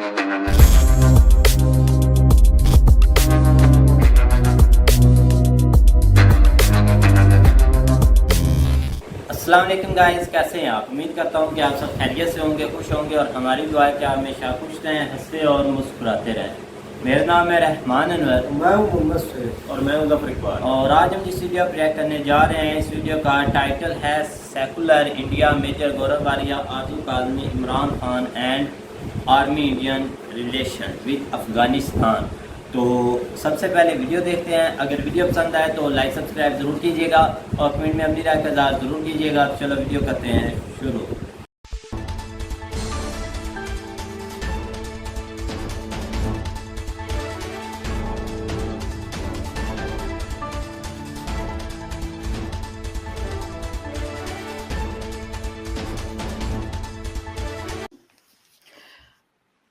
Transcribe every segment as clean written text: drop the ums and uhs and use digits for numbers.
अस्सलाम वालेकुम गाइस, कैसे हैं आप? उम्मीद करता हूं कि आप सब खैरियत से होंगे, खुश होंगे और हमारी दुआ है कि आप हमेशा खुश रहें, हंसते और मुस्कुराते रहें। मेरा नाम है रहमान अनवर, मैं हूं मोहम्मद सैयद और मैं हूं ज़फर इकबाल। और आज हम जिस वीडियो पर रिएक्ट करने जा रहे हैं, इस वीडियो का टाइटल है सेकुलर इंडिया, मेजर गौरव वालिया, आजू Kazmi, Imran Khan and army Indian relation with Afghanistan. तो सबसे पहले वीडियो देखते हैं। अगर वीडियो पसंद आए तो लाइक सब्सक्राइब ज़रूर कीजिएगा और कमेंट में अपनी राय का इज़हार ज़रूर कीजिएगा। तो चलो वीडियो करते हैं शुरू।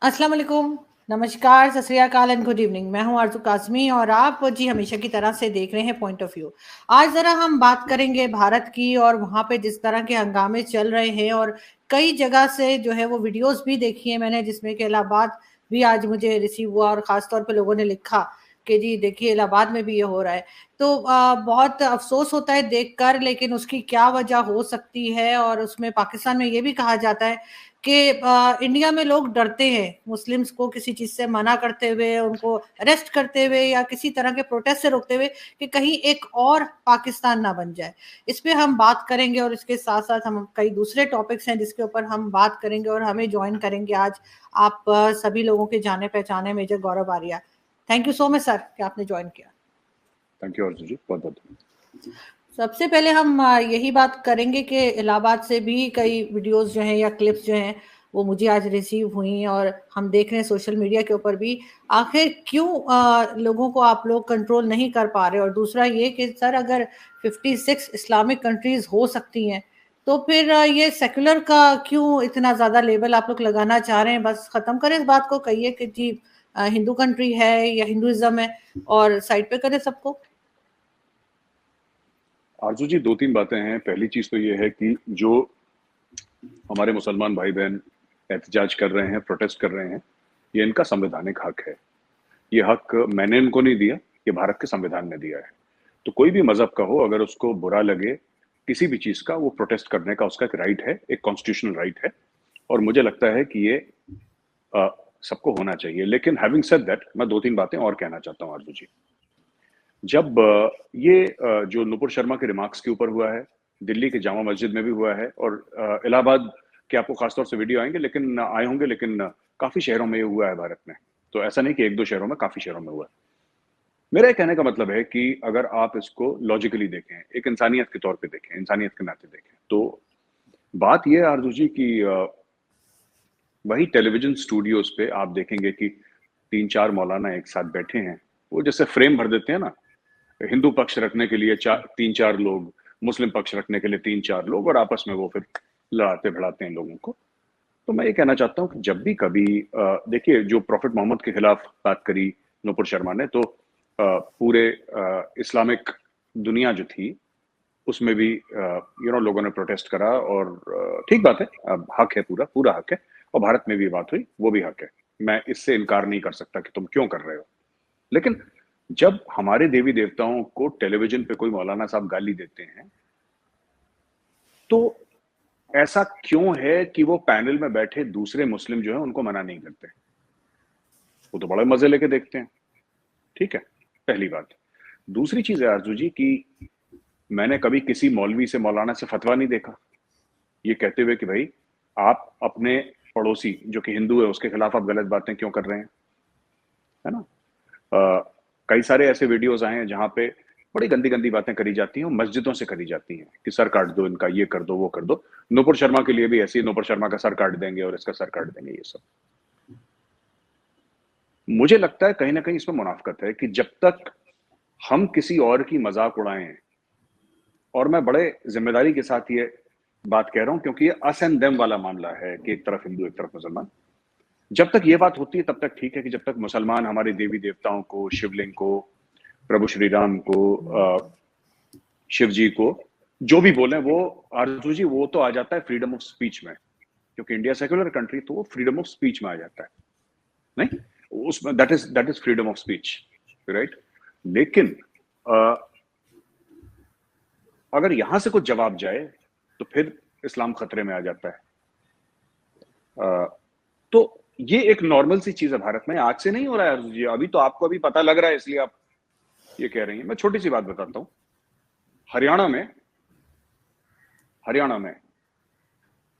अस्सलाम वालेकुम, नमस्कार, सत श्री अकाल एंड गुड इवनिंग। मैं हूं आरजू काज़मी और आप जी हमेशा की तरह से देख रहे हैं पॉइंट ऑफ व्यू। आज ज़रा हम बात करेंगे भारत की और वहाँ पे जिस तरह के हंगामे चल रहे हैं, और कई जगह से जो है वो वीडियोस भी देखी है मैंने, जिसमें कि इलाहाबाद भी आज मुझे रिसीव हुआ और ख़ास तौर पे लोगों ने लिखा कि जी देखिए इलाहाबाद में भी ये हो रहा है। तो बहुत अफसोस होता है देखकर, लेकिन उसकी क्या वजह हो सकती है? और उसमें पाकिस्तान में ये भी कहा जाता है कि इंडिया में लोग डरते हैं मुस्लिम्स को किसी चीज़ से मना करते हुए, उनको अरेस्ट करते हुए या किसी तरह के प्रोटेस्ट से रोकते हुए, कि कहीं एक और पाकिस्तान ना बन जाए। इस पे हम बात करेंगे और इसके साथ-साथ हम कई दूसरे टॉपिक्स हैं जिसके ऊपर हम बात करेंगे, और हमें जॉइन करेंगे आज आप सभी लोगों के जाने-पहचाने major Gaurav Arya. Thank you so much sir कि आपने जॉइन किया। थैंक यू अर्जुन जी, बहुत बहुत। सबसे पहले हम यही बात करेंगे कि इलाहाबाद से भी कई वीडियोस जो हैं या क्लिप्स जो हैं वो मुझे आज रिसीव हुई, और हम देख रहे हैं सोशल मीडिया के ऊपर भी आखिर क्यों लोगों को आप लोग कंट्रोल नहीं कर पा रहे। और दूसरा ये कि सर अगर 56 इस्लामिक कंट्रीज हो सकती हैं तो फिर ये सेकुलर का क्यों इतना ज़्यादा लेबल आप लोग लगाना चाह रहे हैं? बस ख़त्म करें इस बात को, कहिए कि जी हिंदू कंट्री है या हिंदुइज्म है और साइड पे करें सबको। आरजू जी, दो तीन बातें हैं। पहली चीज तो ये है कि जो हमारे मुसलमान भाई बहन एहतजाज कर रहे हैं, प्रोटेस्ट कर रहे हैं, ये इनका संवैधानिक हक है। ये हक मैंने इनको नहीं दिया, ये भारत के संविधान ने दिया है। तो कोई भी मजहब का हो, अगर उसको बुरा लगे किसी भी चीज का, वो प्रोटेस्ट करने का उसका एक राइट है, एक कॉन्स्टिट्यूशनल राइट है, और मुझे लगता है कि ये सबको होना चाहिए। लेकिन हैविंग सेड दैट, मैं दो तीन बातें और कहना चाहता हूँ आरजू जी। जब ये जो नुपुर शर्मा के रिमार्क्स के ऊपर हुआ है, दिल्ली के जामा मस्जिद में भी हुआ है, और इलाहाबाद के आपको खासतौर से वीडियो आएंगे, लेकिन आए होंगे, लेकिन काफी शहरों में ये हुआ है भारत में। तो ऐसा नहीं कि एक दो शहरों में, काफी शहरों में हुआ है। मेरा ये कहने का मतलब है कि अगर आप इसको लॉजिकली देखें, एक इंसानियत के तौर पे देखें, इंसानियत के नाते देखें, तो बात यह है आरजू जी की वही टेलीविजन स्टूडियोज पे आप देखेंगे कि तीन चार मौलाना एक साथ बैठे हैं, वो जैसे फ्रेम भर देते हैं ना, हिंदू पक्ष रखने के लिए तीन चार लोग, मुस्लिम पक्ष रखने के लिए तीन चार लोग, और आपस में वो फिर लड़ाते भिड़ाते हैं लोगों को। तो मैं ये कहना चाहता हूँ कि जब भी कभी देखिए, जो प्रॉफिट मोहम्मद के खिलाफ बात करी नुपुर शर्मा ने, तो पूरे इस्लामिक दुनिया जो थी उसमें भी लोगों ने प्रोटेस्ट करा, और ठीक बात है, हक है, पूरा पूरा हक है, और भारत में भी बात हुई, वो भी हक है। मैं इससे इनकार नहीं कर सकता कि तुम क्यों कर रहे हो। लेकिन जब हमारे देवी देवताओं को टेलीविजन पे कोई मौलाना साहब गाली देते हैं, तो ऐसा क्यों है कि वो पैनल में बैठे दूसरे मुस्लिम जो है उनको मना नहीं करते? वो तो बड़े मजे लेके देखते हैं। ठीक है, पहली बात। दूसरी चीज है आरजू जी कि मैंने कभी किसी मौलवी से, मौलाना से फतवा नहीं देखा ये कहते हुए कि भाई आप अपने पड़ोसी जो कि हिंदू है उसके खिलाफ आप गलत बातें क्यों कर रहे हैं, है ना। कई सारे ऐसे वीडियोस आए हैं जहां पे बड़ी गंदी गंदी बातें करी जाती हैं, मस्जिदों से करी जाती हैं कि सर काट दो इनका, ये कर दो, वो कर दो। नुपुर शर्मा के लिए भी ऐसी, नुपुर शर्मा का सर काट देंगे और इसका सर काट देंगे, ये सब। मुझे लगता है कहीं ना कहीं इसमें मुनाफकत है कि जब तक हम किसी और की मजाक उड़ाएं, और मैं बड़े जिम्मेदारी के साथ ये बात कह रहा हूं क्योंकि ये अस एंड देम वाला मामला है कि एक तरफ हिंदू एक तरफ मुसलमान, जब तक ये बात होती है तब तक ठीक है कि जब तक मुसलमान हमारे देवी देवताओं को, शिवलिंग को, प्रभु श्री राम को, शिव जी को जो भी बोले, वो आरजू जी वो तो आ जाता है फ्रीडम ऑफ स्पीच में, क्योंकि इंडिया सेक्युलर कंट्री, तो वो फ्रीडम ऑफ स्पीच में आ जाता है। नहीं, उसमें that is freedom of speech, right. लेकिन अगर यहां से कुछ जवाब जाए तो फिर इस्लाम खतरे में आ जाता है। तो ये एक नॉर्मल सी चीज है भारत में, आज से नहीं हो रहा है जी, अभी तो आपको अभी पता लग रहा है इसलिए आप ये कह रही हैं। मैं छोटी सी बात बताता हूं, हरियाणा में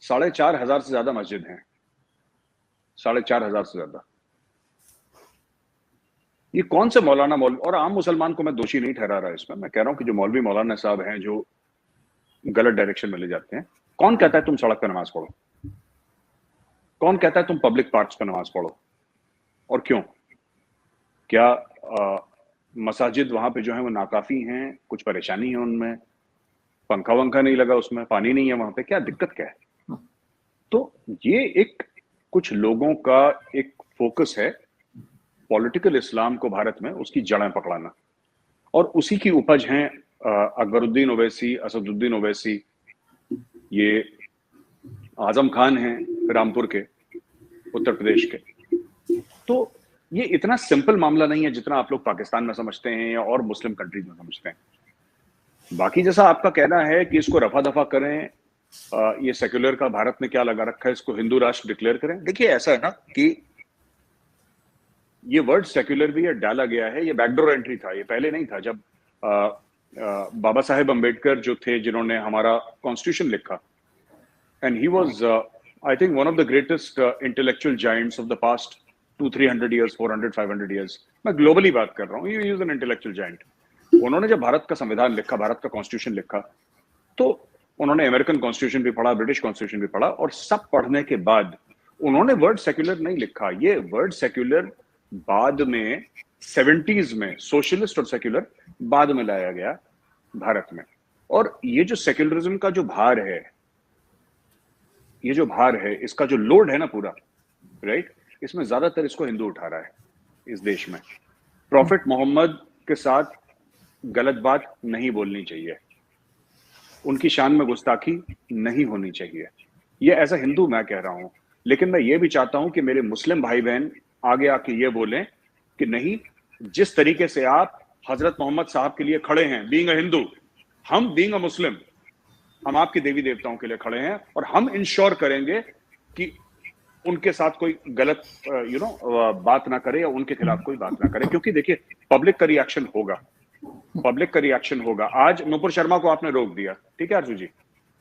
4,500 से ज्यादा मस्जिद हैं, 4,500 से ज्यादा। ये कौन से मौलाना और आम मुसलमान को मैं दोषी नहीं ठहरा रहा इसमें, मैं कह रहा हूं कि जो मौलवी मौलाना साहब हैं जो गलत डायरेक्शन में ले जाते हैं। कौन कहता है तुम सड़क पर नमाज पढ़ो? कौन कहता है तुम पब्लिक पार्क्स पर नमाज पढ़ो? और क्यों? क्या मसाजिद वहां पे जो है वो नाकाफी हैं? कुछ परेशानी है उनमें? पंखा वंखा नहीं लगा उसमें, पानी नहीं है वहां पे, क्या दिक्कत क्या है? तो ये एक कुछ लोगों का एक फोकस है पॉलिटिकल इस्लाम को भारत में उसकी जड़ें पकड़ाना, और उसी की उपज हैं अकबरुद्दीन ओवैसी, असदुद्दीन ओवैसी, ये आजम खान हैं रामपुर के, उत्तर प्रदेश के। तो ये इतना सिंपल मामला नहीं है जितना आप लोग पाकिस्तान में समझते हैं या और मुस्लिम कंट्रीज में समझते हैं। बाकी जैसा आपका कहना है कि इसको रफा दफा करें, ये सेक्युलर का भारत में क्या लगा रखा है, इसको हिंदू राष्ट्र डिक्लेयर करें। देखिए ऐसा है ना कि ये वर्ड सेक्युलर भी डाला गया है, ये बैकडोर एंट्री था, ये पहले नहीं था। जब बाबा साहेब अम्बेडकर जो थे जिन्होंने हमारा कॉन्स्टिट्यूशन लिखा, and he was I think one of the greatest intellectual giants of the past 200-300 years, 400-500 years, मैं ग्लोबली बात कर रहा हूँ, he is an intellectual giant. उन्होंने जब भारत का संविधान लिखा, भारत का कॉन्स्टिट्यूशन लिखा, तो उन्होंने अमेरिकन कॉन्स्टिट्यूशन भी पढ़ा, ब्रिटिश कॉन्स्टिट्यूशन भी पढ़ा, और सब पढ़ने के बाद उन्होंने वर्ड सेक्युलर नहीं लिखा। ये वर्ड सेक्युलर बाद में 70s में सोशलिस्ट और सेक्युलर बाद में लाया गया भारत में। और ये जो सेक्युलरिज्म का जो भार है, ये जो भार है, इसका जो लोड है ना पूरा, राइट, इसमें ज्यादातर इसको हिंदू उठा रहा है इस देश में। प्रॉफिट मोहम्मद के साथ गलत बात नहीं बोलनी चाहिए, उनकी शान में गुस्ताखी नहीं होनी चाहिए, ये ऐसा हिंदू मैं कह रहा हूं। लेकिन मैं ये भी चाहता हूं कि मेरे मुस्लिम भाई बहन आगे आके ये बोलें कि नहीं, जिस तरीके से आप हजरत मोहम्मद साहब के लिए खड़े हैं बीइंग अ हिंदू, हम बीइंग अ मुस्लिम, हम आपके देवी देवताओं के लिए खड़े हैं, और हम इंश्योर करेंगे कि उनके साथ कोई गलत बात ना करे या उनके खिलाफ कोई बात ना करे। क्योंकि देखिए पब्लिक का रिएक्शन होगा, पब्लिक का रिएक्शन होगा। आज नुपुर शर्मा को आपने रोक दिया, ठीक है आरजू जी,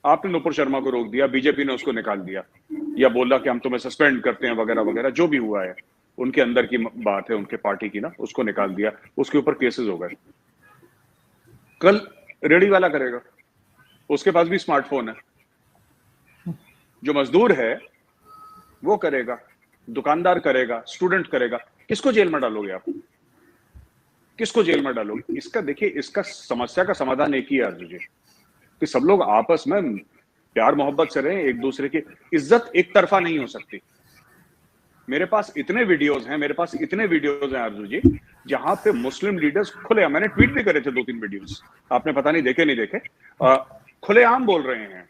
आपने नुपुर शर्मा को रोक दिया, बीजेपी ने उसको निकाल दिया या बोला कि हम तुम्हें सस्पेंड करते हैं वगैरह वगैरह, जो भी हुआ है उनके अंदर की बात है, उनके पार्टी की ना, उसको निकाल दिया, उसके ऊपर केसेस हो गए। कल रेडी वाला करेगा, उसके पास भी स्मार्टफोन है, जो मजदूर है वो करेगा, दुकानदार करेगा, स्टूडेंट करेगा। किसको जेल में डालोगे आप? किसको जेल में डालोगे? इसका देखिए, इसका समस्या का समाधान एक ही है अर्जुन जी, कि सब लोग आपस में प्यार मोहब्बत से रहें, एक दूसरे की इज्जत एक तरफा नहीं हो सकती। मेरे पास इतने वीडियोस हैं अर्जुन जी, जहां पे मुस्लिम लीडर्स खुले, मैंने ट्वीट भी करे थे 2-3 वीडियोस, आपने पता नहीं देखे नहीं देखे, खुलेआम बोल रहे हैं।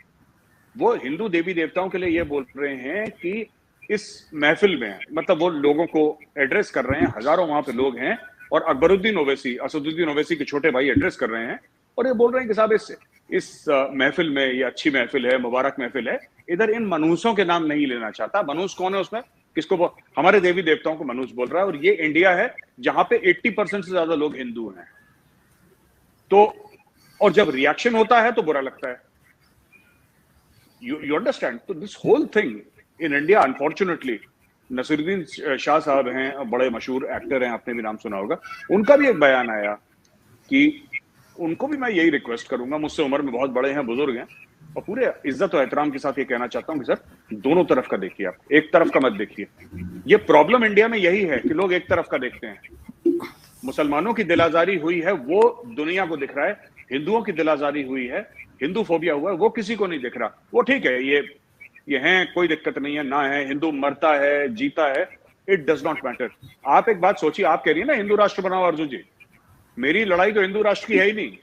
वो हिंदू देवी देवताओं के लिए ये बोल रहे हैं कि इस महफिल में, मतलब वो लोगों को एड्रेस कर रहे हैं, हजारों वहां पे लोग हैं, और अकबरुद्दीन ओवैसी, असदुद्दीन ओवैसी के छोटे भाई एड्रेस कर रहे हैं, और ये बोल रहे हैं कि साहब इस महफिल में, ये अच्छी महफिल है, मुबारक महफिल है, इधर इन मनूसों के नाम नहीं लेना चाहता। मनूस कौन है उसमें? किसको? हमारे देवी देवताओं को मनूस बोल रहा है, और ये इंडिया है जहां पे 80% से ज्यादा लोग हिंदू हैं। तो और जब रिएक्शन होता है तो बुरा लगता है। You understand? तो this whole thing in India, unfortunately, Naseeruddin Shah साहब हैं, बड़े मशहूर एक्टर हैं, आपने भी नाम सुना होगा, उनका भी एक बयान आया कि उनको भी मैं यही रिक्वेस्ट करूंगा, मुझसे उम्र में बहुत बड़े हैं, बुजुर्ग हैं, और पूरे इज्जत और एहतराम के साथ ये कहना चाहता हूं कि सर दोनों तरफ का देखिए, आप एक तरफ का मत देखिए। ये प्रॉब्लम इंडिया में यही है कि लोग एक तरफ का देखते हैं। मुसलमानों की दिल आजारी हुई है वो दुनिया को दिख रहा है, हिंदुओं की दिल आजारी हुई है, हिंदू फोबिया हुआ है वो किसी को नहीं दिख रहा। वो ठीक है, ये हैं, कोई दिक्कत नहीं है, ना है, हिंदू मरता है जीता है, इट डज नॉट मैटर। आप एक बात सोचिए, आप कह रही है ना हिंदू राष्ट्र बनाओ अर्जुन जी, मेरी लड़ाई तो हिंदू राष्ट्र की है ही नहीं,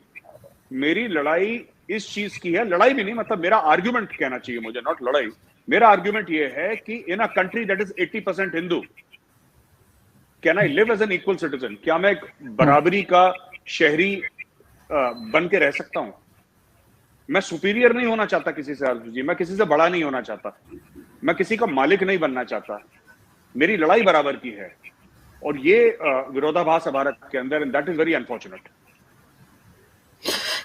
मेरी लड़ाई इस चीज की है, लड़ाई भी नहीं, मतलब मेरा आर्ग्यूमेंट कहना चाहिए मुझे, नॉट लड़ाई। मेरा आर्ग्यूमेंट ये है कि in a country that is 80% Hindu, can I live as an equal citizen? क्या मैं एक बराबरी का शहरी बन के रह सकता हूं? मैं सुपीरियर नहीं होना चाहता किसी से आरजू जी, मैं किसी से बड़ा नहीं होना चाहता, मैं किसी का मालिक नहीं बनना चाहता, मेरी लड़ाई बराबर की है। और ये विरोधाभास है भारत के अंदर, and that is very unfortunate.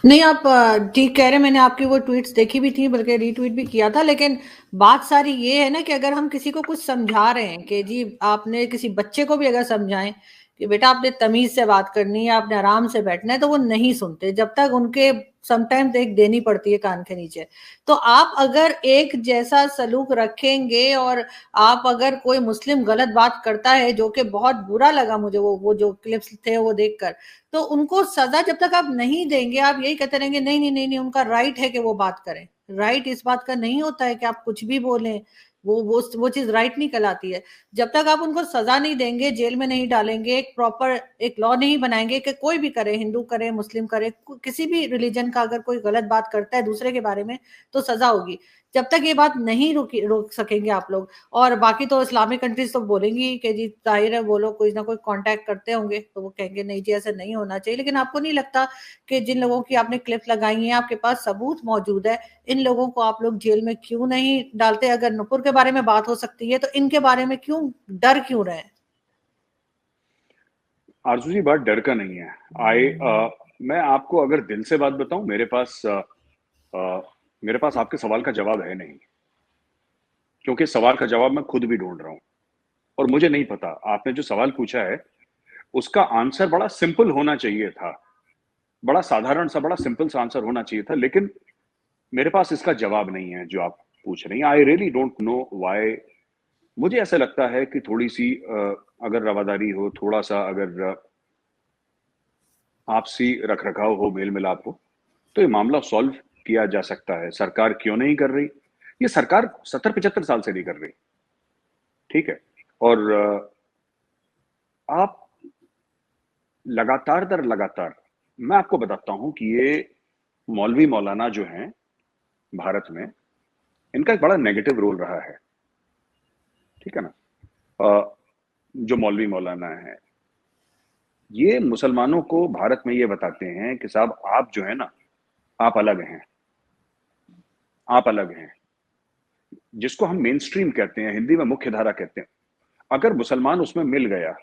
नहीं, आप ठीक कह रहे हैं। मैंने आपकी वो ट्वीट्स देखी भी थी, बल्कि रीट्वीट भी किया था। लेकिन बात सारी ये है ना कि अगर हम किसी को कुछ समझा रहे हैं, कि जी आपने किसी बच्चे को भी अगर समझाएं कि बेटा आपने तमीज से बात करनी है, आपने आराम से बैठना है, तो वो नहीं सुनते जब तक उनके समटाइम्स एक देनी पड़ती है कान के नीचे। तो आप अगर एक जैसा सलूक रखेंगे, और आप अगर कोई मुस्लिम गलत बात करता है, जो कि बहुत बुरा लगा मुझे वो जो क्लिप्स थे वो देखकर, तो उनको सजा जब तक आप नहीं देंगे, आप यही कहते रहेंगे नहीं नहीं नहीं नहीं, उनका राइट है कि वो बात करें। राइट इस बात का नहीं होता है कि आप कुछ भी बोलें, वो चीज राइट नहीं कहलाती है। जब तक आप उनको सजा नहीं देंगे, जेल में नहीं डालेंगे, एक प्रॉपर एक लॉ नहीं बनाएंगे कि कोई भी करे, हिंदू करे, मुस्लिम करे, किसी भी रिलीजन का अगर कोई गलत बात करता है दूसरे के बारे में तो सजा होगी। जब तक ये बात नहीं रोक सकेंगे आप लोग, और बाकी तो इस्लामिक कंट्रीज तो बोलेंगी कि जी जाहिर है वो लोग कोई ना कोई कांटेक्ट करते होंगे, तो वो कहेंगे नहीं जी ऐसा नहीं होना चाहिए। लेकिन आपको नहीं लगता कि जिन लोगों की आपने क्लिप लगाई है, आपके पास सबूत मौजूद है, इन लोगों को आप लोग जेल में क्यों नहीं डालते? अगर नुपुर के बारे में बात हो सकती है, तो इनके बारे में क्यों डर क्यों रहे? आरजू जी, बात डर का नहीं है। मैं आपको अगर दिल से बात बताऊं, मेरे पास आपके सवाल का जवाब है नहीं, क्योंकि सवाल का जवाब मैं खुद भी ढूंढ रहा हूं, और मुझे नहीं पता। आपने जो सवाल पूछा है उसका आंसर बड़ा सिंपल होना चाहिए था, बड़ा साधारण सा, बड़ा सिंपल सा आंसर होना चाहिए था, लेकिन मेरे पास इसका जवाब नहीं है जो आप पूछ रही हैं। I really don't know why. मुझे ऐसा लगता है कि थोड़ी सी अगर रवादारी हो, थोड़ा सा अगर आपसी रख रखाव हो, मेल मिलाप हो, तो ये मामला सॉल्व किया जा सकता है। सरकार क्यों नहीं कर रही? ये सरकार 70-75 साल से नहीं कर रही, ठीक है? और आप लगातार दर लगातार, मैं आपको बताता हूं कि ये मौलवी मौलाना जो हैं भारत में, इनका एक बड़ा नेगेटिव रोल रहा है, ठीक है ना? जो मौलवी मौलाना है, ये मुसलमानों को भारत में ये बताते हैं कि साहब आप जो है ना, आप अलग हैं, आप अलग हैं। जिसको हम मेन स्ट्रीम कहते हैं, हिंदी में मुख्य धारा कहते हैं। अगर मुसलमान उसमें मिल गया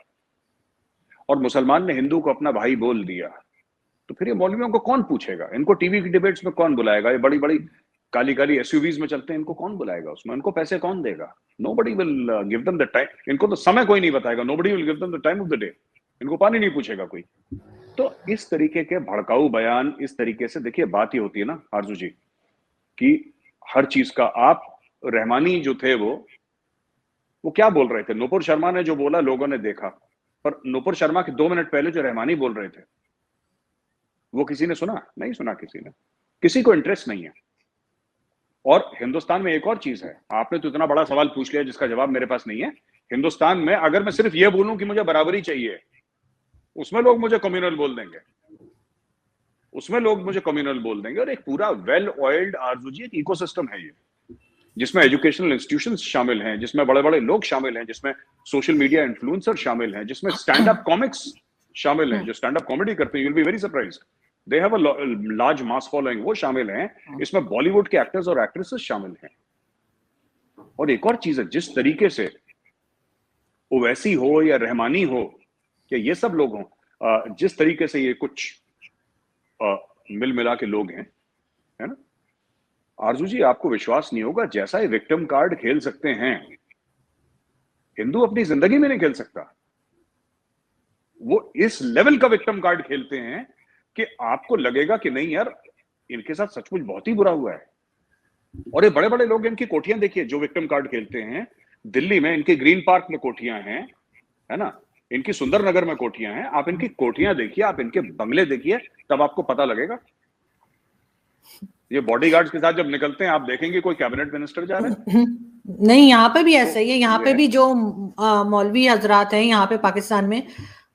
और मुसलमान ने हिंदू को अपना भाई बोल दिया, तो फिर ये मौलवियों को कौन पूछेगा? इनको टीवी की डिबेट्स में कौन बुलाएगा? ये बड़ी बड़ी काली काली एसयूवीज में चलते हैं, इनको कौन बुलाएगा उसमें? इनको पैसे कौन देगा? Nobody will give them the time. इनको तो समय कोई नहीं बताएगा। Nobody will give them the time of the day. इनको पानी नहीं पूछेगा कोई। तो इस तरीके के भड़काऊ बयान, इस तरीके से, देखिए बात ही होती है ना आरजू जी, कि हर चीज का आप रहमानी जो थे वो क्या बोल रहे थे? नुपुर शर्मा ने जो बोला लोगों ने देखा, पर नुपुर शर्मा के 2 मिनट पहले जो रहमानी बोल रहे थे वो किसी ने सुना? नहीं सुना किसी ने। किसी को इंटरेस्ट नहीं है। और हिंदुस्तान में एक और चीज है, आपने तो इतना बड़ा सवाल पूछ लिया जिसका जवाब मेरे पास नहीं है। हिंदुस्तान में अगर मैं सिर्फ ये बोलूं कि मुझे बराबरी चाहिए, उसमें लोग मुझे कम्युनल बोल देंगे, उसमें लोग मुझे कम्युनल बोल देंगे। और एक पूरा वेल ऑयल्ड आरजू जी एक इकोसिस्टम है ये, जिसमें एजुकेशनल इंस्टीट्यूशंस शामिल हैं, जिसमें बड़े बड़े लोग शामिल हैं, जिसमें सोशल मीडिया इन्फ्लुएंसर शामिल हैं, जिसमें स्टैंड अप कॉमिक्स शामिल हैं, जो स्टैंड अप कॉमेडी करते हैं। You will be very surprised, they have a large mass following, वो शामिल हैं। इसमें बॉलीवुड के एक्टर्स और एक्ट्रेसेस शामिल हैं। और एक और चीज है, जिस तरीके से ओवैसी हो या रहमानी हो या ये सब लोग हों, जिस तरीके से ये कुछ मिल मिला के लोग हैं, है ना आरजू जी, आपको विश्वास नहीं होगा, जैसा ये विक्टिम कार्ड खेल सकते हैं, हिंदू अपनी जिंदगी में नहीं खेल सकता। वो इस लेवल का विक्टिम कार्ड खेलते हैं कि आपको लगेगा कि नहीं यार, इनके साथ सचमुच बहुत ही बुरा हुआ है। और ये बड़े बड़े लोग, इनकी कोठियां देखिए जो विक्टिम कार्ड खेलते हैं। दिल्ली में इनके ग्रीन पार्क में कोठियां हैं, है ना, इनकी सुंदर नगर में कोठियां हैं। आप इनकी कोठियां देखिए, आप इनके बंगले देखिए, तब आपको पता लगेगा। ये बॉडीगार्ड्स के साथ जब निकलते हैं, आप देखेंगे कोई कैबिनेट मिनिस्टर जा रहा है? नहीं, यहाँ पे भी ऐसा ही है। यहाँ पे भी जो मौलवी हजरात हैं यहाँ पे पाकिस्तान में,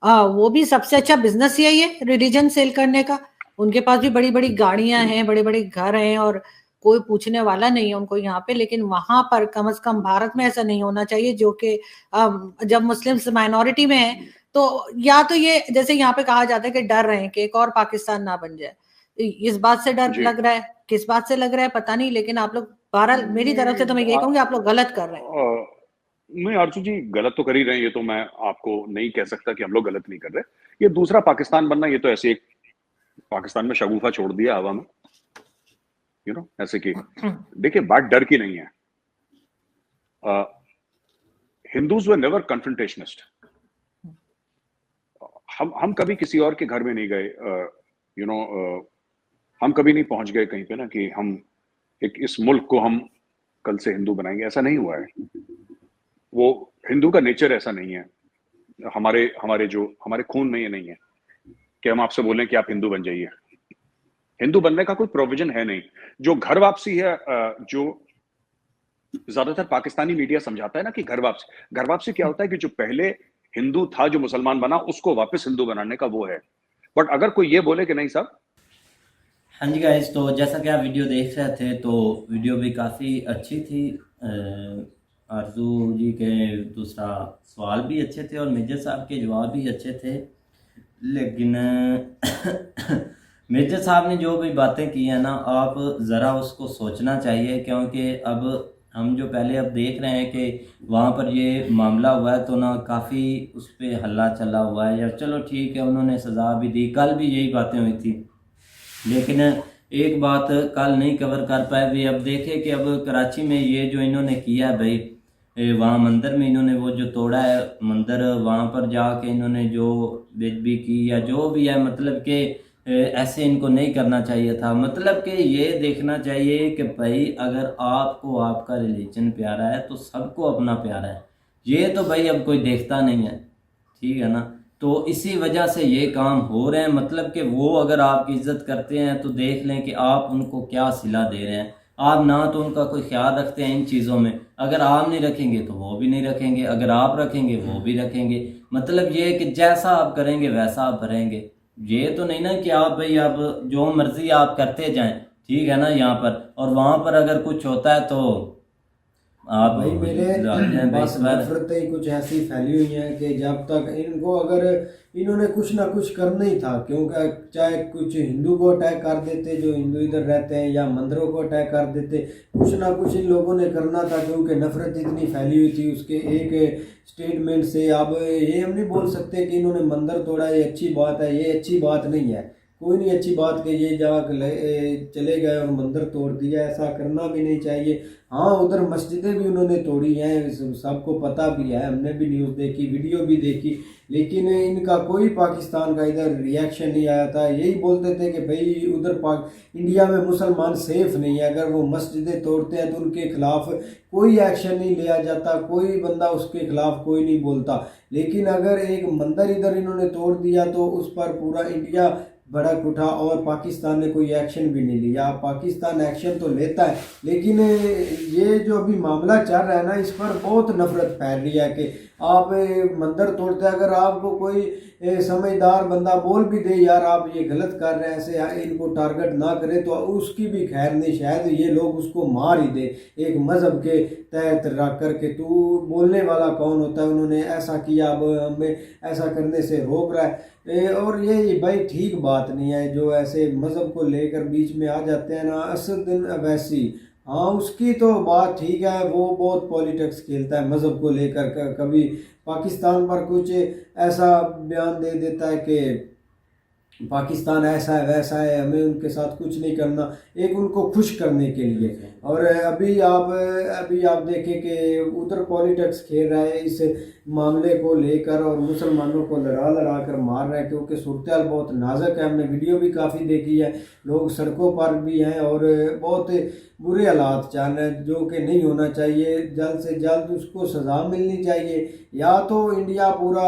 वो भी सबसे अच्छा बिजनेस ही है ये रिलीजन सेल करने का। उनके पास भी बड़ी बड़ी गाड़ियां हैं, बड़े बड़े घर हैं, और कोई पूछने वाला नहीं है उनको यहाँ पे, लेकिन वहां पर कम से कम भारत में ऐसा नहीं होना चाहिए, जो कि जब मुस्लिम्स माइनॉरिटी में है तो या तो ये जैसे यहाँ पे कहा जाता है कि डर रहे हैं कि एक और पाकिस्तान ना बन जाए, इस बात से डर जी लग रहा है, किस बात से लग रहा है पता नहीं, लेकिन आप लोग बहरहाल मेरी तरफ से तो मैं ये कहूंगी आप लोग गलत कर रहे हैं। नहीं आरजू जी, गलत तो कर ही रहे हैं, ये तो मैं आपको नहीं कह सकता कि हम लोग गलत नहीं कर रहे। ये दूसरा पाकिस्तान बनना, ये तो ऐसे एक पाकिस्तान में शगुफा छोड़ दिया हवा में, ऐसे कि देखिए बात डर की नहीं है। Hindus were never confrontationist. हम कभी किसी और के घर में नहीं गए, हम कभी नहीं पहुंच गए कहीं पे ना कि हम इस मुल्क को हम कल से हिंदू बनाएंगे, ऐसा नहीं हुआ है। वो हिंदू का नेचर ऐसा नहीं है, हमारे खून में ये नहीं है कि हम आपसे बोलें कि आप हिंदू बन जाइए। हिंदू बनने का कोई प्रोविजन है नहीं। जो घर वापसी है, जो ज्यादातर पाकिस्तानी मीडिया समझाता है ना कि घर वापसी क्या होता है कि जो पहले हिंदू था जो मुसलमान बना, उसको वापस हिंदू बनाने का वो है। बट अगर कोई ये बोले कि नहीं साहब। हाँ जी गाइस, तो जैसा कि आप वीडियो देख रहे थे तो वीडियो भी काफ़ी अच्छी थी। आरजू जी के दूसरा सवाल भी अच्छे थे और मेजर साहब के जवाब भी अच्छे थे, लेकिन मेजर साहब ने जो भी बातें की हैं ना, आप ज़रा उसको सोचना चाहिए, क्योंकि अब हम जो पहले अब देख रहे हैं कि वहाँ पर ये मामला हुआ है तो ना काफ़ी उस पर हल्ला चला हुआ है। यार चलो ठीक है, उन्होंने सज़ा भी दी, कल भी यही बातें हुई थी, लेकिन एक बात कल नहीं कवर कर पाए भी। अब देखे कि अब कराची में ये जो इन्होंने किया है भाई, वहाँ मंदिर में इन्होंने वो जो तोड़ा है मंदिर, वहाँ पर जाके इन्होंने जो बेदबी की या जो भी है, मतलब कि ऐसे इनको नहीं करना चाहिए था। मतलब कि ये देखना चाहिए कि भाई अगर आपको आपका रिलीजन प्यारा है तो सबको अपना प्यारा है, ये तो भाई अब कोई देखता नहीं है, ठीक है ना। तो इसी वजह से ये काम हो रहे हैं, मतलब कि वो अगर आपकी इज्जत करते हैं तो देख लें कि आप उनको क्या सिला दे रहे हैं। आप ना तो उनका कोई ख्याल रखते हैं इन चीज़ों में, अगर आप नहीं रखेंगे तो वो भी नहीं रखेंगे, अगर आप रखेंगे वो भी रखेंगे। मतलब ये कि जैसा आप करेंगे वैसा आप भरेंगे। ये तो नहीं ना कि आप भाई आप जो मर्जी आप करते जाएं, ठीक है ना यहाँ पर, और वहाँ पर अगर कुछ होता है तो आप भाई मेरे बस नफरतें ही कुछ ऐसी फैली हुई हैं कि जब तक इनको, अगर इन्होंने कुछ ना कुछ करना ही था, क्योंकि चाहे कुछ हिंदू को अटैक कर देते जो हिंदू इधर रहते हैं, या मंदिरों को अटैक कर देते, कुछ ना कुछ इन लोगों ने करना था, क्योंकि नफरत इतनी फैली हुई थी उसके एक स्टेटमेंट से। अब ये हम नहीं बोल सकते कि इन्होंने मंदिर तोड़ा ये अच्छी बात है, ये अच्छी बात नहीं है, कोई नहीं अच्छी बात कि ये जाकर चले गए और मंदिर तोड़ दिया, ऐसा करना भी नहीं चाहिए। हाँ, उधर मस्जिदें भी उन्होंने तोड़ी हैं, सबको पता भी है, हमने भी न्यूज़ देखी, वीडियो भी देखी, लेकिन इनका कोई पाकिस्तान का इधर रिएक्शन नहीं आया था। यही बोलते थे कि भाई उधर इंडिया में मुसलमान सेफ नहीं है, अगर वो मस्जिदें तोड़ते हैं तो उनके खिलाफ कोई एक्शन नहीं लिया जाता, कोई बंदा उसके खिलाफ कोई नहीं बोलता। लेकिन अगर एक मंदिर इधर इन्होंने तोड़ दिया तो उस पर पूरा इंडिया भड़क उठा और पाकिस्तान ने कोई एक्शन भी नहीं लिया। पाकिस्तान एक्शन तो लेता है, लेकिन ये जो अभी मामला चल रहा है ना, इस पर बहुत नफरत फैल रही है कि आप मंदिर तोड़ते, अगर आपको कोई समझदार बंदा बोल भी दे यार आप ये गलत कर रहे हैं, ऐसे इनको टारगेट ना करे, तो उसकी भी खैर नहीं, शायद ये लोग उसको मार ही दे एक मजहब के तहत रख कर के, तू बोलने वाला कौन होता है, उन्होंने ऐसा किया, अब हमें ऐसा करने से रोक रहा है। और ये भाई ठीक बात नहीं है, जो ऐसे मज़हब को लेकर बीच में आ जाते हैं ना। असदुद्दीन अवैसी, हाँ उसकी तो बात ठीक है, वो बहुत पॉलिटिक्स खेलता है मज़हब को लेकर, कभी पाकिस्तान पर कुछ ऐसा बयान दे देता है कि पाकिस्तान ऐसा है वैसा है, हमें उनके साथ कुछ नहीं करना, एक उनको खुश करने के लिए। और अभी आप देखें कि उधर पॉलिटिक्स खेल रहा है इस मामले को लेकर और मुसलमानों को लड़ा कर मार रहा है, क्योंकि सूरत बहुत नाजुक है। हमने वीडियो भी काफ़ी देखी है, लोग सड़कों पर भी हैं और बहुत बुरे हालात चल रहे हैं, जो कि नहीं होना चाहिए। जल्द से जल्द उसको सज़ा मिलनी चाहिए, या तो इंडिया पूरा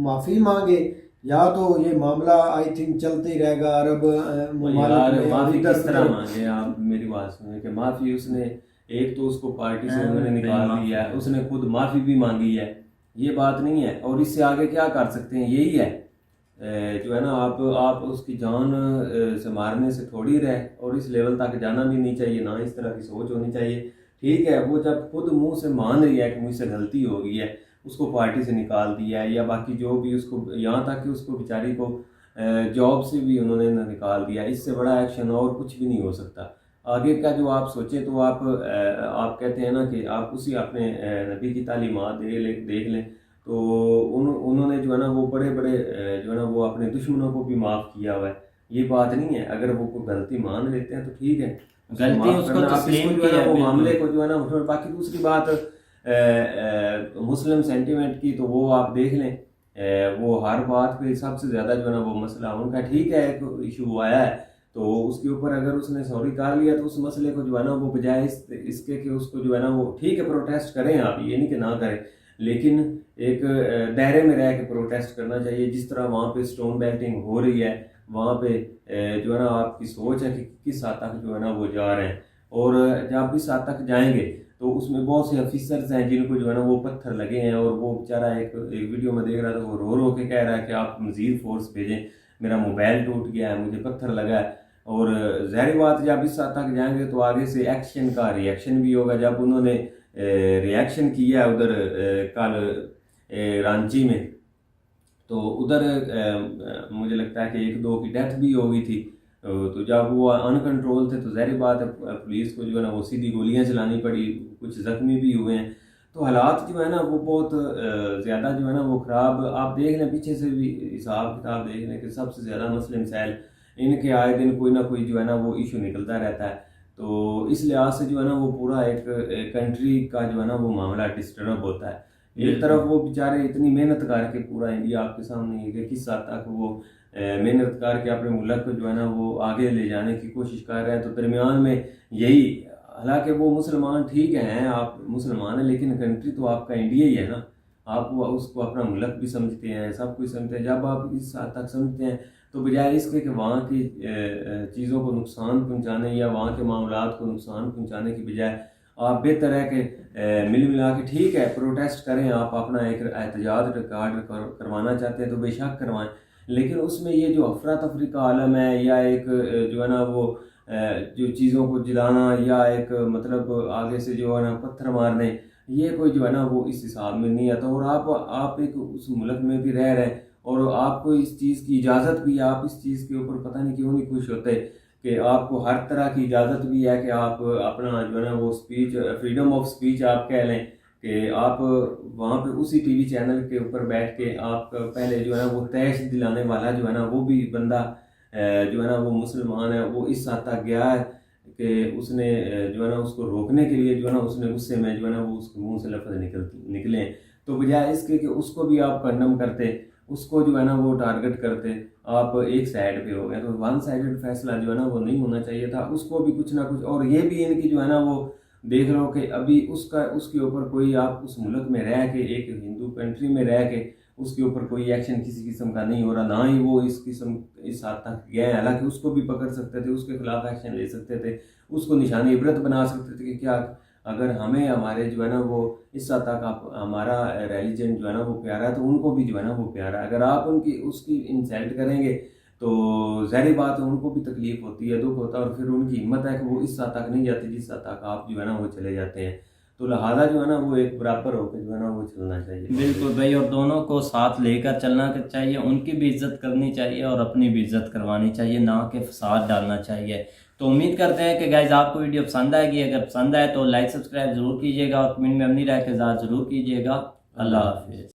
माफ़ी मांगे, या तो ये मामला आई थिंक चलते ही रहेगा। अरब माफी किस तरह मांगे आप, मेरी बात सुनिए कि माफी उसने, एक तो उसको पार्टी से उन्होंने निकाल दिया है, उसने खुद माफी भी मांगी है, ये बात नहीं है। और इससे आगे क्या कर सकते हैं, यही है जो है ना आप उसकी जान से मारने से थोड़ी रहे, और इस लेवल तक जाना भी नहीं चाहिए, ना इस तरह की सोच होनी चाहिए। ठीक है, वो जब खुद मुंह से मान रही है कि मुझसे गलती हो गई है, उसको पार्टी से निकाल दिया है, या बाकी जो भी उसको, यहाँ तक कि उसको बेचारी को जॉब से भी उन्होंने निकाल दिया, इससे बड़ा एक्शन और कुछ भी नहीं हो सकता। आगे का जो आप सोचें तो आप कहते हैं ना कि आप उसी अपने नबी की तालीमात देख लें तो उन्होंने जो है ना वो बड़े बड़े जो है ना वो अपने दुश्मनों को भी माफ़ किया हुआ है। ये बात नहीं है, अगर वो कोई गलती मान लेते हैं तो ठीक है, गलती उसको तस्लीम जो है ना किया, वो मामले को जो है ना। बाकी दूसरी बात मुस्लिम सेंटिमेंट की, तो वो आप देख लें, वो हर बात पे सबसे ज़्यादा जो है ना वो मसला उनका, ठीक है एक इशू आया है तो उसके ऊपर अगर उसने सॉरी कर लिया तो उस मसले को जो है ना वो बजाय इसके कि उसको जो है ना वो ठीक है प्रोटेस्ट करें, आप ये नहीं कि ना करें, लेकिन एक दायरे में रह के प्रोटेस्ट करना चाहिए। जिस तरह वहाँ पे स्टोन बेल्टिंग हो रही है, वहाँ पे जो है ना आपकी सोच है कि किस हद तक जो है ना वो जा रहे हैं, और जब इस हद तक जाएंगे तो उसमें बहुत से ऑफिसर्स हैं जिनको जो है ना वो पत्थर लगे हैं, और वो बेचारा एक वीडियो में देख रहा था, वो रो रो के कह रहा है कि आप मज़ीद फोर्स भेजें, मेरा मोबाइल टूट गया है, मुझे पत्थर लगा है। और ज़ाहिर बात जब इस हद तक जाएंगे तो आगे से एक्शन का रिएक्शन भी होगा। जब उन्होंने रिएक्शन किया उधर कल रांची में, तो उधर मुझे लगता है कि 1-2 की डेथ भी हो गई थी। तो जब वो अनकंट्रोल थे तो ज़ाहिर बात है पुलिस को जो है ना वो सीधी गोलियां चलानी पड़ी, कुछ ज़ख्मी भी हुए हैं। तो हालात जो है ना वो बहुत ज़्यादा जो है ना वो ख़राब, आप देख लें पीछे से भी हिसाब किताब देख लें कि सबसे ज़्यादा मुस्लिम मिसाइल इनके आए दिन कोई ना कोई जो है ना वो इशू निकलता रहता है। तो इस लिहाज से जो है ना वो पूरा एक कंट्री का जो है ना वो मामला डिस्टर्ब होता है। एक तरफ वो बेचारे इतनी मेहनत करके, पूरा इंडिया आपके सामने है कि किस हद तक वो मेहनत करके अपने मुल्क को जो है ना वो आगे ले जाने की कोशिश कर रहे हैं, तो दरमियान में यही, हालांकि वो मुसलमान ठीक हैं, आप मुसलमान हैं, लेकिन कंट्री तो आपका इंडिया ही है ना, आप उसको अपना मुल्क भी समझते हैं, सब कुछ समझते हैं। जब आप इस हद तक समझते हैं तो बजाय इसके कि वहाँ की चीज़ों को नुकसान पहुँचाने या वहाँ के मामलात को नुकसान पहुँचाने की बजाय आप बेहतर है कि मिल मिला के ठीक है प्रोटेस्ट करें, आप अपना एक एहतजाज रिकॉर्ड करवाना चाहते हैं तो बेशक करवाएं, लेकिन उसमें ये जो अफरा तफरी का आलम है, या एक जो है ना वो जो चीज़ों को जलाना, या एक मतलब आगे से जो है ना पत्थर मारने, ये कोई जो है ना वो इस हिसाब में नहीं आता। और आप एक उस मुल्क में भी रह रहे हैं और आपको इस चीज़ की इजाज़त भी, आप इस चीज़ के ऊपर पता नहीं क्यों नहीं खुश होते कि आपको हर तरह की इजाज़त भी है कि आप अपना जो है ना वो स्पीच, फ्रीडम ऑफ स्पीच आप कह लें, कि आप वहाँ पे उसी टीवी चैनल के ऊपर बैठ के आप पहले जो है ना वो तैश दिलाने वाला जो है ना वो भी बंदा जो है ना वो मुसलमान है, वो इस हद तक गया है कि उसने जो है ना उसको रोकने के लिए जो है ना उसने गुस्से में जो है ना वो उसके मुंह से लफ्ज़ निकले। तो बजाय इसके कि उसको भी आप कंडम करते, उसको जो है ना वो टारगेट करते, आप एक साइड पे हो गए। तो वन साइडेड फैसला जो है ना वो नहीं होना चाहिए था, उसको भी कुछ ना कुछ। और ये भी इनकी जो है ना वो देख लो कि अभी उसके ऊपर कोई, आप उस मुल्क में रह के, एक हिंदू कंट्री में रह के उसके ऊपर कोई एक्शन किसी किस्म का नहीं हो रहा, ना ही वो इस हद तक गए। हालांकि उसको भी पकड़ सकते थे, उसके खिलाफ एक्शन ले सकते थे, उसको निशानी इबरत बना सकते थे कि क्या अगर हमें हमारे जो है ना वो इस हद तक आप हमारा रिलीजन जो है ना वो प्यारा है तो उनको भी जो है ना वो प्यारा है। अगर आप उसकी इंसल्ट करेंगे तो ज़ाहिर बात है उनको भी तकलीफ होती है, दुख होता है, और फिर उनकी हिम्मत है कि वो इस हद तक नहीं जाती जिस हद तक आप जो है ना वो चले जाते हैं। तो लिहाजा जो है ना वो एक बराबर होकर जो है ना वो चलना चाहिए। बिल्कुल भाई, और दोनों को साथ लेकर चलना चाहिए, उनकी भी इज्जत करनी चाहिए और अपनी भी इज्जत करवानी चाहिए, ना कि फसाद डालना चाहिए। तो उम्मीद करते हैं कि गाइज आपको वीडियो पसंद आएगी। अगर पसंद आए तो लाइक सब्सक्राइब जरूर कीजिएगा और कमेंट में अपनी राय का इज़हार जरूर कीजिएगा। अल्लाह हाफिज़।